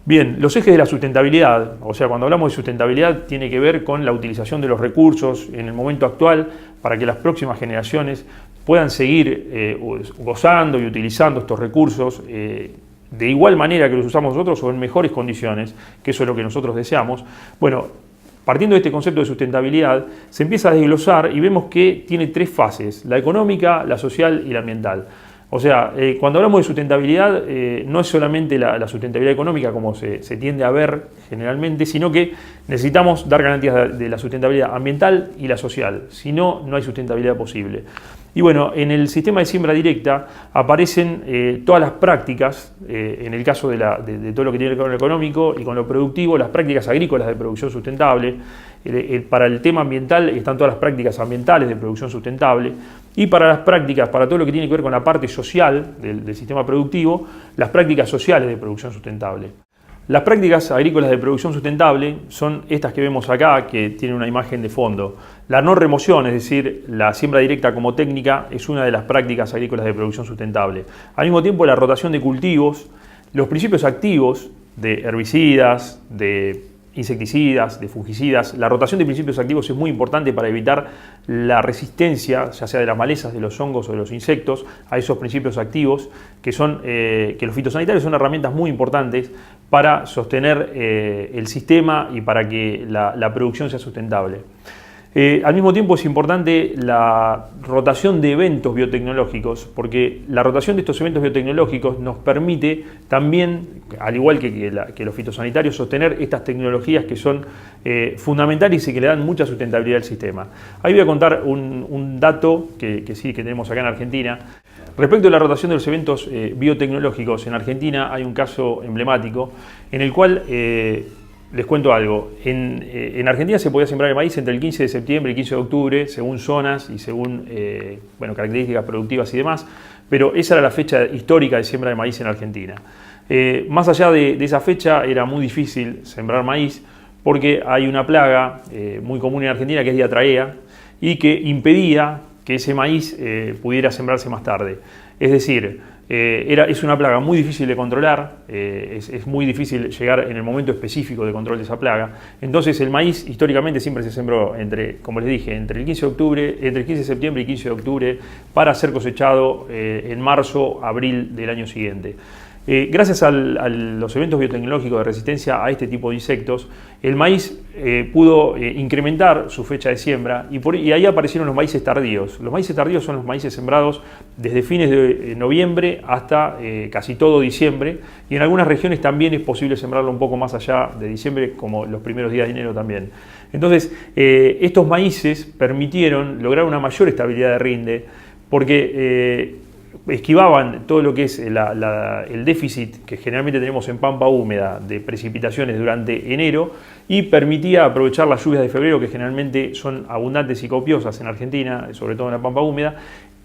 Bien, los ejes de la sustentabilidad, o sea, cuando hablamos de sustentabilidad tiene que ver con la utilización de los recursos en el momento actual para que las próximas generaciones puedan seguir gozando y utilizando estos recursos de igual manera que los usamos nosotros o en mejores condiciones, que eso es lo que nosotros deseamos. Bueno, partiendo de este concepto de sustentabilidad, se empieza a desglosar y vemos que tiene tres fases: la económica, la social y la ambiental. O sea, cuando hablamos de sustentabilidad, no es solamente la sustentabilidad económica como se tiende a ver generalmente, sino que necesitamos dar garantías de la sustentabilidad ambiental y la social. Si no, no hay sustentabilidad posible. Y bueno, en el sistema de siembra directa aparecen todas las prácticas, en el caso de todo lo que tiene que ver con lo económico y con lo productivo, las prácticas agrícolas de producción sustentable. Para el tema ambiental están todas las prácticas ambientales de producción sustentable, y para las prácticas, para todo lo que tiene que ver con la parte social del sistema productivo, las prácticas sociales de producción sustentable. Las prácticas agrícolas de producción sustentable son estas que vemos acá, que tienen una imagen de fondo. La no remoción, es decir, la siembra directa como técnica, es una de las prácticas agrícolas de producción sustentable. Al mismo tiempo, la rotación de cultivos, los principios activos de herbicidas, de insecticidas, de fungicidas. La rotación de principios activos es muy importante para evitar la resistencia, ya sea de las malezas, de los hongos o de los insectos, a esos principios activos, que los fitosanitarios son herramientas muy importantes para sostener el sistema y para que la producción sea sustentable. Al mismo tiempo es importante la rotación de eventos biotecnológicos, porque la rotación de estos eventos biotecnológicos nos permite también, al igual que los fitosanitarios, sostener estas tecnologías que son fundamentales y que le dan mucha sustentabilidad al sistema. Ahí voy a contar un dato que tenemos acá en Argentina. Respecto a la rotación de los eventos biotecnológicos, en Argentina hay un caso emblemático en el cual les cuento algo. En Argentina se podía sembrar el maíz entre el 15 de septiembre y el 15 de octubre, según zonas y según características productivas y demás, pero esa era la fecha histórica de siembra de maíz en Argentina. Más allá de esa fecha era muy difícil sembrar maíz porque hay una plaga muy común en Argentina que es diatraea y que impedía que ese maíz pudiera sembrarse más tarde. Es decir, es una plaga muy difícil de controlar, es muy difícil llegar en el momento específico de control de esa plaga. Entonces el maíz históricamente siempre se sembró como les dije, entre el 15 de septiembre y 15 de octubre para ser cosechado en marzo, abril del año siguiente. Gracias a los eventos biotecnológicos de resistencia a este tipo de insectos, el maíz pudo incrementar su fecha de siembra y ahí aparecieron los maíces tardíos. Los maíces tardíos son los maíces sembrados desde fines de noviembre hasta casi todo diciembre, y en algunas regiones también es posible sembrarlo un poco más allá de diciembre, como los primeros días de enero también. Entonces, estos maíces permitieron lograr una mayor estabilidad de rinde porque esquivaban todo lo que es el déficit que generalmente tenemos en pampa húmeda de precipitaciones durante enero, y permitía aprovechar las lluvias de febrero, que generalmente son abundantes y copiosas en Argentina, sobre todo en la pampa húmeda,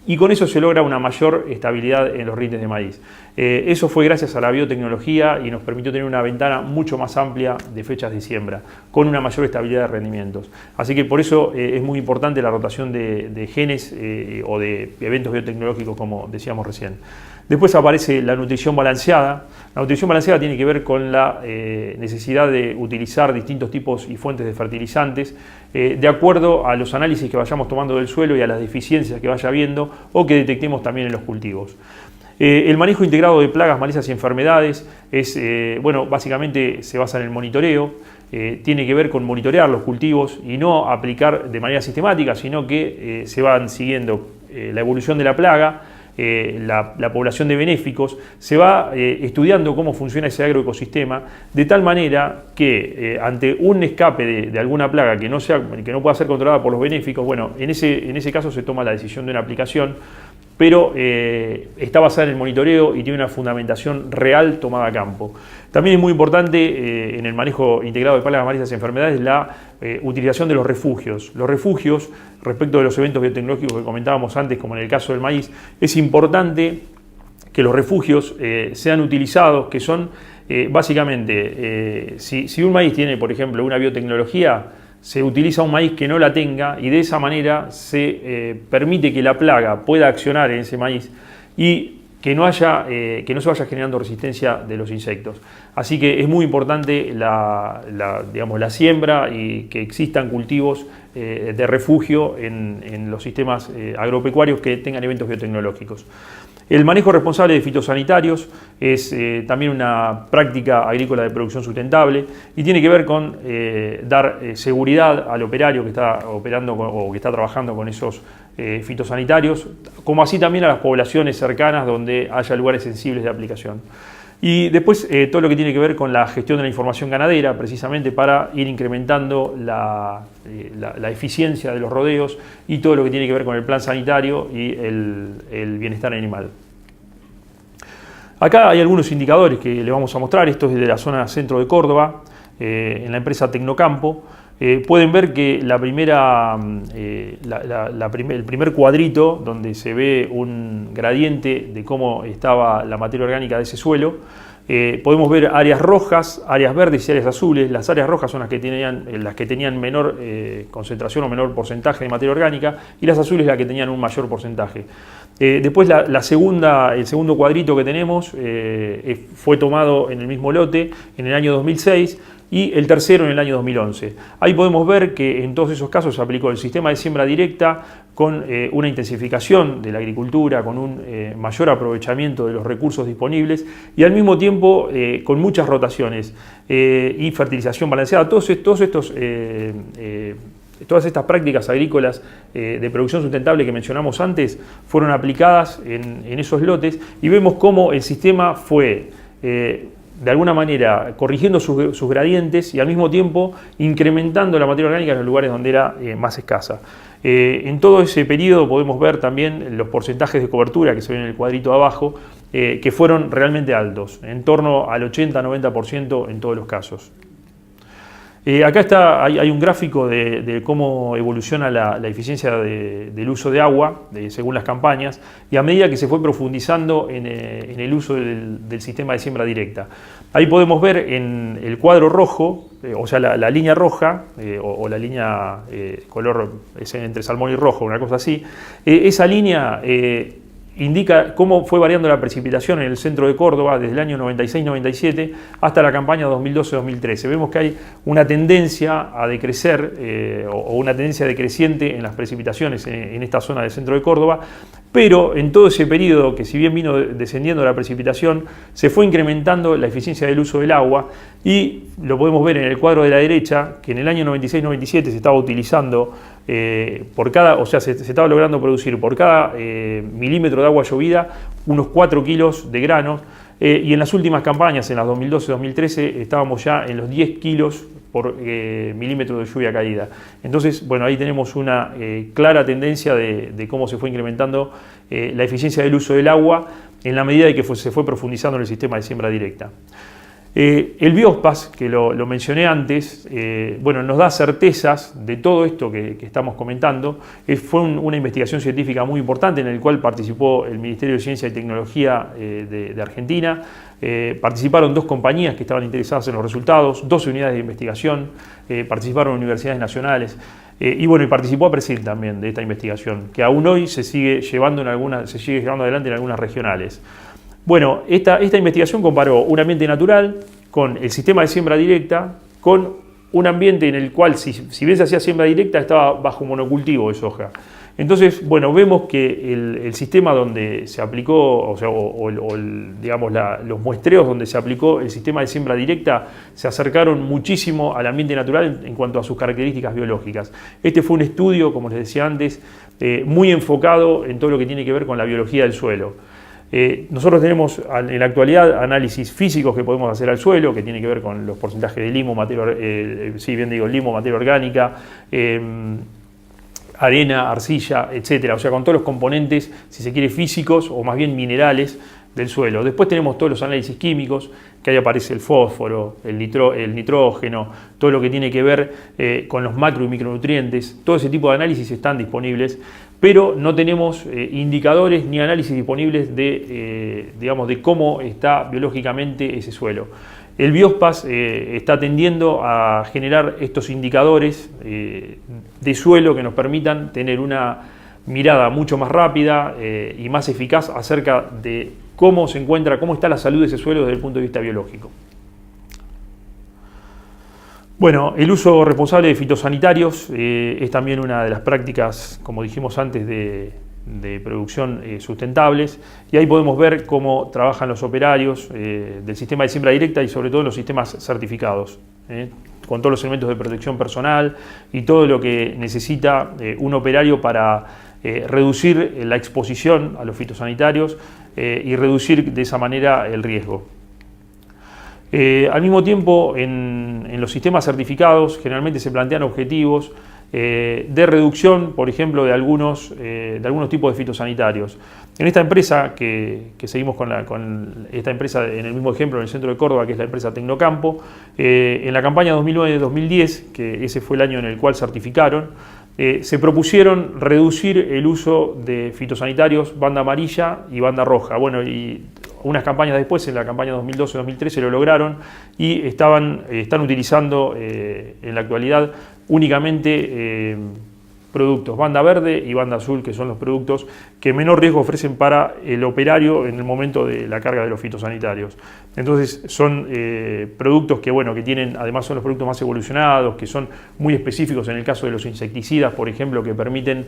y con eso se logra una mayor estabilidad en los rindes de maíz. Eso fue gracias a la biotecnología y nos permitió tener una ventana mucho más amplia de fechas de siembra, con una mayor estabilidad de rendimientos. Así que por eso es muy importante la rotación de genes o de eventos biotecnológicos, como decíamos recién. Después aparece la nutrición balanceada. La nutrición balanceada tiene que ver con la necesidad de utilizar distintos tipos y fuentes de fertilizantes de acuerdo a los análisis que vayamos tomando del suelo y a las deficiencias que vaya habiendo o que detectemos también en los cultivos. El manejo integrado de plagas, malezas y enfermedades básicamente se basa en el monitoreo. Tiene que ver con monitorear los cultivos y no aplicar de manera sistemática, sino que se van siguiendo la evolución de la plaga, la población de benéficos, se va estudiando cómo funciona ese agroecosistema, de tal manera que ante un escape de alguna plaga que no pueda ser controlada por los benéficos, en ese caso se toma la decisión de una aplicación, pero está basada en el monitoreo y tiene una fundamentación real tomada a campo. También es muy importante en el manejo integrado de plagas, malezas y enfermedades la utilización de los refugios. Los refugios, respecto de los eventos biotecnológicos que comentábamos antes, como en el caso del maíz, es importante que los refugios sean utilizados, que son básicamente, si un maíz tiene, por ejemplo, una biotecnología, se utiliza un maíz que no la tenga y de esa manera se permite que la plaga pueda accionar en ese maíz y que no se vaya generando resistencia de los insectos. Así que es muy importante digamos, la siembra y que existan cultivos de refugio en los sistemas agropecuarios que tengan eventos biotecnológicos. El manejo responsable de fitosanitarios es también una práctica agrícola de producción sustentable y tiene que ver con dar seguridad al operario que está operando o que está trabajando con esos fitosanitarios, como así también a las poblaciones cercanas donde haya lugares sensibles de aplicación. Y después todo lo que tiene que ver con la gestión de la información ganadera, precisamente para ir incrementando la eficiencia de los rodeos y todo lo que tiene que ver con el plan sanitario y el bienestar animal. Acá hay algunos indicadores que le vamos a mostrar. Esto es de la zona centro de Córdoba, en la empresa Tecnocampo. Pueden ver que el primer cuadrito, donde se ve un gradiente de cómo estaba la materia orgánica de ese suelo, podemos ver áreas rojas, áreas verdes y áreas azules. Las áreas rojas son las que tenían menor concentración o menor porcentaje de materia orgánica, y las azules las que tenían un mayor porcentaje. Después el segundo cuadrito que tenemos fue tomado en el mismo lote en el año 2006 y el tercero en el año 2011. Ahí podemos ver que en todos esos casos se aplicó el sistema de siembra directa con una intensificación de la agricultura, con un mayor aprovechamiento de los recursos disponibles y al mismo tiempo con muchas rotaciones y fertilización balanceada. Todas estas prácticas agrícolas de producción sustentable que mencionamos antes fueron aplicadas en esos lotes y vemos cómo el sistema fue de alguna manera corrigiendo sus gradientes y al mismo tiempo incrementando la materia orgánica en los lugares donde era más escasa. En todo ese periodo podemos ver también los porcentajes de cobertura que se ven en el cuadrito de abajo, que fueron realmente altos, en torno al 80-90% en todos los casos. Acá hay un gráfico de cómo evoluciona la eficiencia del uso de agua según las campañas y a medida que se fue profundizando en el uso del sistema de siembra directa. Ahí podemos ver en el cuadro rojo, o sea la línea roja o la línea color entre salmón y rojo, una cosa así, esa línea indica cómo fue variando la precipitación en el centro de Córdoba desde el año 96-97 hasta la campaña 2012-2013. Vemos que hay una tendencia a decrecer o una tendencia decreciente en las precipitaciones en esta zona del centro de Córdoba, pero en todo ese periodo, que si bien vino descendiendo la precipitación, se fue incrementando la eficiencia del uso del agua y lo podemos ver en el cuadro de la derecha, que en el año 96-97 se estaba utilizando se estaba logrando producir por cada milímetro de agua llovida unos 4 kilos de granos y en las últimas campañas, en las 2012-2013, estábamos ya en los 10 kilos por milímetro de lluvia caída. Entonces, bueno, ahí tenemos una clara tendencia de cómo se fue incrementando la eficiencia del uso del agua en la medida de que se fue profundizando en el sistema de siembra directa. El Biospas, que lo mencioné antes, nos da certezas de todo esto que estamos comentando. Fue una investigación científica muy importante en la cual participó el Ministerio de Ciencia y Tecnología de Argentina. Participaron 2 compañías que estaban interesadas en los resultados, 12 unidades de investigación, participaron universidades nacionales y participó APRESID también de esta investigación, que aún hoy se sigue llevando adelante en algunas regionales. Bueno, esta investigación comparó un ambiente natural con el sistema de siembra directa, con un ambiente en el cual, si bien se hacía siembra directa, estaba bajo monocultivo de soja. Entonces, vemos que el sistema donde se aplicó, los muestreos donde se aplicó el sistema de siembra directa se acercaron muchísimo al ambiente natural en cuanto a sus características biológicas. Este fue un estudio, como les decía antes, muy enfocado en todo lo que tiene que ver con la biología del suelo. Nosotros tenemos en la actualidad análisis físicos que podemos hacer al suelo, que tiene que ver con los porcentajes de limo, materia orgánica, arena, arcilla, etcétera, o sea, con todos los componentes, si se quiere, físicos o más bien minerales del suelo. Después tenemos todos los análisis químicos, que ahí aparece el fósforo, el nitrógeno, todo lo que tiene que ver con los macro y micronutrientes. Todo ese tipo de análisis están disponibles, pero no tenemos indicadores ni análisis disponibles de cómo está biológicamente ese suelo. El Biospas está tendiendo a generar estos indicadores de suelo que nos permitan tener una mirada mucho más rápida y más eficaz acerca de cómo se encuentra, cómo está la salud de ese suelo desde el punto de vista biológico. Bueno, el uso responsable de fitosanitarios es también una de las prácticas, como dijimos antes, de producción sustentables, y ahí podemos ver cómo trabajan los operarios del sistema de siembra directa y sobre todo los sistemas certificados, con todos los elementos de protección personal y todo lo que necesita un operario para reducir la exposición a los fitosanitarios y reducir de esa manera el riesgo. Al mismo tiempo, en los sistemas certificados generalmente se plantean objetivos de reducción, por ejemplo, de algunos tipos de fitosanitarios. En esta empresa, que seguimos con esta empresa en el mismo ejemplo en el centro de Córdoba, que es la empresa Tecnocampo, en la campaña 2009-2010, que ese fue el año en el cual certificaron, se propusieron reducir el uso de fitosanitarios banda amarilla y banda roja. Bueno, y unas campañas después, en la campaña 2012-2013, lo lograron y están utilizando en la actualidad únicamente productos banda verde y banda azul, que son los productos que menor riesgo ofrecen para el operario en el momento de la carga de los fitosanitarios. Entonces son productos que, bueno, que tienen, además son los productos más evolucionados, que son muy específicos en el caso de los insecticidas, por ejemplo, que permiten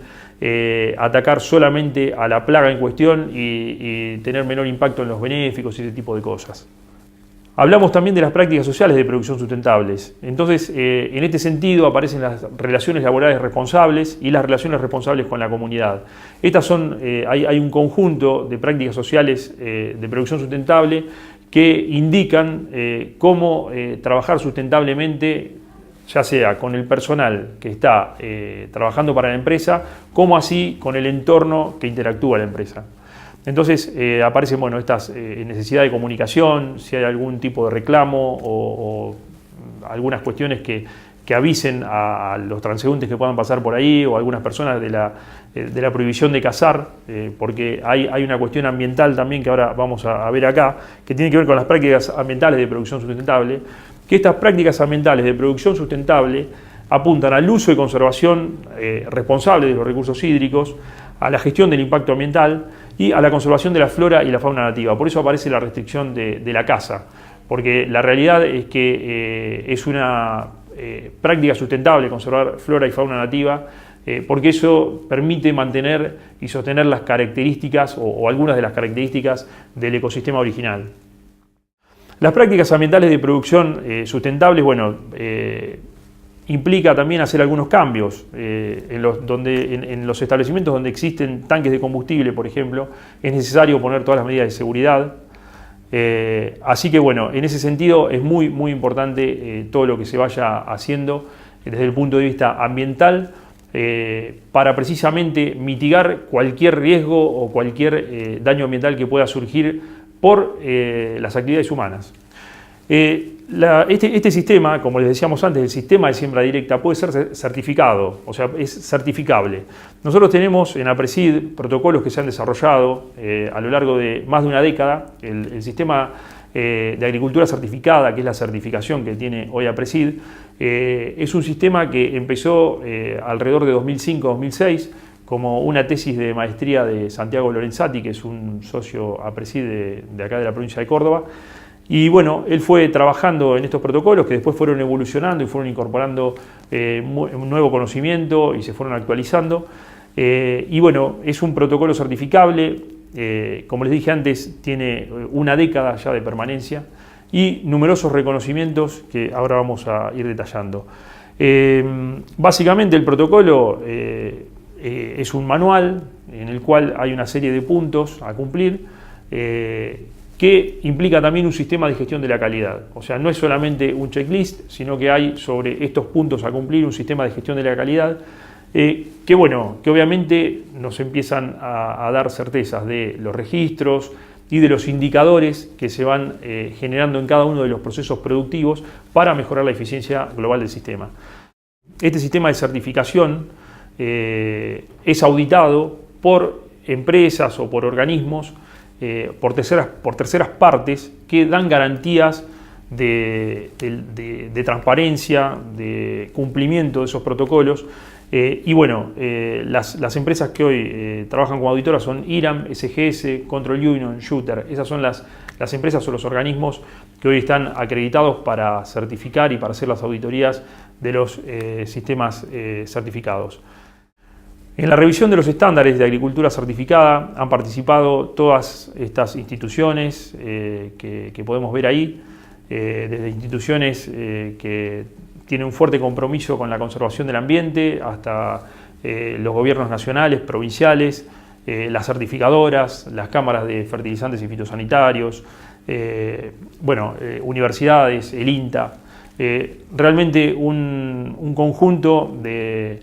atacar solamente a la plaga en cuestión y tener menor impacto en los benéficos y ese tipo de cosas. Hablamos también de las prácticas sociales de producción sustentables. Entonces, en este sentido aparecen las relaciones laborales responsables y las relaciones responsables con la comunidad. Estas son, hay un conjunto de prácticas sociales de producción sustentable que indican cómo trabajar sustentablemente, ya sea con el personal que está trabajando para la empresa, como así con el entorno que interactúa la empresa. Entonces aparecen, bueno, estas necesidades de comunicación, si hay algún tipo de reclamo o algunas cuestiones que avisen a los transeúntes que puedan pasar por ahí, o algunas personas de la prohibición de cazar, porque hay una cuestión ambiental también que ahora vamos a ver acá, que tiene que ver con las prácticas ambientales de producción sustentable, que estas prácticas ambientales de producción sustentable apuntan al uso y conservación responsable de los recursos hídricos, a la gestión del impacto ambiental y a la conservación de la flora y la fauna nativa. Por eso aparece la restricción de la caza, porque la realidad es que es una práctica sustentable conservar flora y fauna nativa, porque eso permite mantener y sostener las características o algunas de las características del ecosistema original. Las prácticas ambientales de producción sustentables, bueno, implica también hacer algunos cambios. En los establecimientos donde existen tanques de combustible, por ejemplo, es necesario poner todas las medidas de seguridad. Así que, bueno, en ese sentido es muy importante todo lo que se vaya haciendo desde el punto de vista ambiental para precisamente mitigar cualquier riesgo o cualquier daño ambiental que pueda surgir por las actividades humanas. Este sistema, como les decíamos antes, el sistema de siembra directa puede ser certificado, o sea, es certificable. Nosotros tenemos en APRESID protocolos que se han desarrollado a lo largo de más de una década. El sistema de agricultura certificada, que es la certificación que tiene hoy APRESID, es un sistema que empezó alrededor de 2005-2006 como una tesis de maestría de Santiago Lorenzati, que es un socio APRESID de acá de la provincia de Córdoba. Y bueno, él fue trabajando en estos protocolos que después fueron evolucionando y fueron incorporando un nuevo conocimiento y se fueron actualizando. Y bueno, es un protocolo certificable, como les dije antes, tiene una década ya de permanencia y numerosos reconocimientos que ahora vamos a ir detallando. Básicamente el protocolo es un manual en el cual hay una serie de puntos a cumplir, que implica también un sistema de gestión de la calidad. O sea, no es solamente un checklist, sino que hay sobre estos puntos a cumplir un sistema de gestión de la calidad que obviamente nos empiezan a dar certezas de los registros y de los indicadores que se van generando en cada uno de los procesos productivos para mejorar la eficiencia global del sistema. Este sistema de certificación es auditado por empresas o por organismos, por terceras partes que dan garantías de transparencia, de cumplimiento de esos protocolos Y bueno, las empresas que hoy trabajan como auditoras son IRAM, SGS, Control Union, Shooter. Esas son las empresas o los organismos que hoy están acreditados para certificar y para hacer las auditorías de los sistemas certificados. En la revisión de los estándares de agricultura certificada han participado todas estas instituciones que podemos ver ahí, desde instituciones que tienen un fuerte compromiso con la conservación del ambiente hasta los gobiernos nacionales, provinciales, las certificadoras, las cámaras de fertilizantes y fitosanitarios, universidades, el INTA, realmente un conjunto de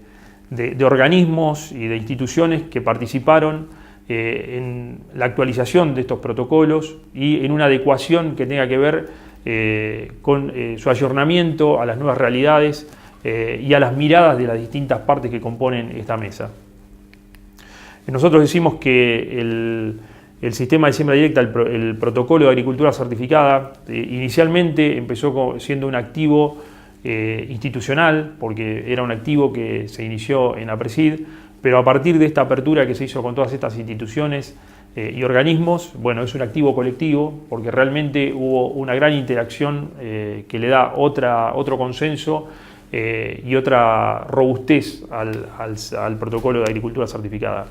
organismos y de instituciones que participaron en la actualización de estos protocolos y en una adecuación que tenga que ver con su ayornamiento a las nuevas realidades y a las miradas de las distintas partes que componen esta mesa. Nosotros decimos que el sistema de siembra directa, el protocolo de agricultura certificada, inicialmente empezó siendo un activo institucional, porque era un activo que se inició en APRESID, pero a partir de esta apertura que se hizo con todas estas instituciones y organismos, bueno, es un activo colectivo, porque realmente hubo una gran interacción que le da otro consenso y otra robustez al protocolo de agricultura certificada.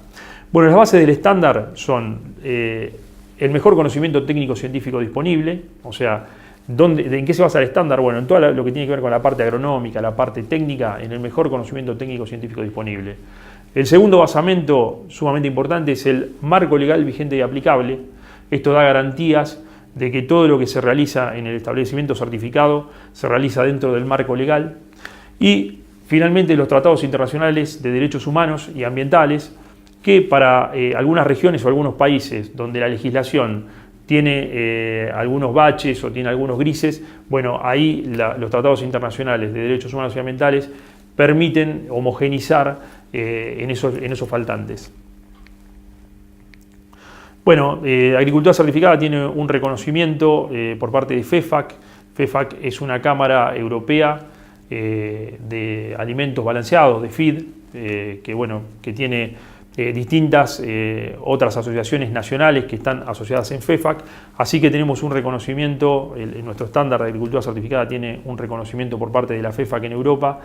Bueno, las bases del estándar son el mejor conocimiento técnico-científico disponible, o sea, ¿en qué se basa el estándar? Bueno, en todo lo que tiene que ver con la parte agronómica, la parte técnica, en el mejor conocimiento técnico-científico disponible. El segundo basamento sumamente importante es el marco legal vigente y aplicable. Esto da garantías de que todo lo que se realiza en el establecimiento certificado se realiza dentro del marco legal. Y finalmente los tratados internacionales de derechos humanos y ambientales, que para algunas regiones o algunos países donde la legislación tiene algunos baches o tiene algunos grises, bueno, ahí los tratados internacionales de derechos humanos y ambientales permiten homogeneizar en esos faltantes. Bueno, agricultura certificada tiene un reconocimiento por parte de FEFAC. FEFAC es una cámara europea de alimentos balanceados, de FEED, que tiene distintas otras asociaciones nacionales que están asociadas en FEFAC, así que tenemos un reconocimiento, nuestro estándar de agricultura certificada tiene un reconocimiento por parte de la FEFAC en Europa,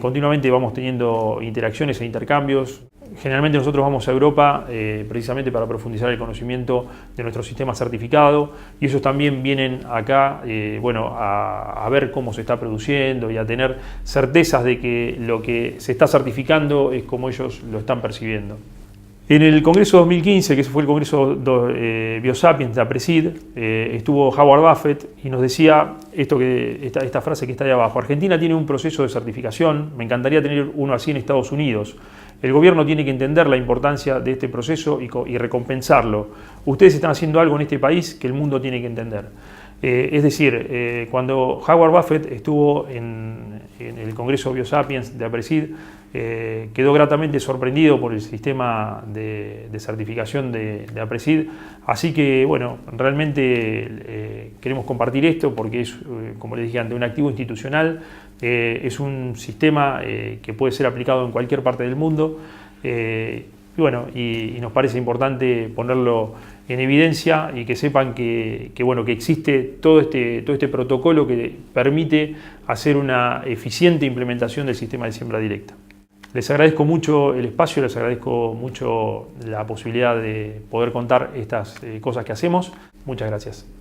continuamente vamos teniendo interacciones e intercambios. Generalmente nosotros vamos a Europa precisamente para profundizar el conocimiento de nuestro sistema certificado, y ellos también vienen acá a ver cómo se está produciendo y a tener certezas de que lo que se está certificando es como ellos lo están percibiendo. En el Congreso 2015, que fue el Congreso Biosapiens de APRESID, estuvo Howard Buffett y nos decía esta frase que está ahí abajo: Argentina tiene un proceso de certificación, me encantaría tener uno así en Estados Unidos. El gobierno tiene que entender la importancia de este proceso y recompensarlo. Ustedes están haciendo algo en este país que el mundo tiene que entender. Es decir, cuando Howard Buffett estuvo en el Congreso Biosapiens de APRESID, quedó gratamente sorprendido por el sistema de certificación de APRESID. Así que, bueno, realmente queremos compartir esto porque es, como les dije antes, un activo institucional. Es un sistema que puede ser aplicado en cualquier parte del mundo y nos parece importante ponerlo en evidencia y que sepan que existe todo este protocolo que permite hacer una eficiente implementación del sistema de siembra directa. Les agradezco mucho el espacio, les agradezco mucho la posibilidad de poder contar estas cosas que hacemos. Muchas gracias.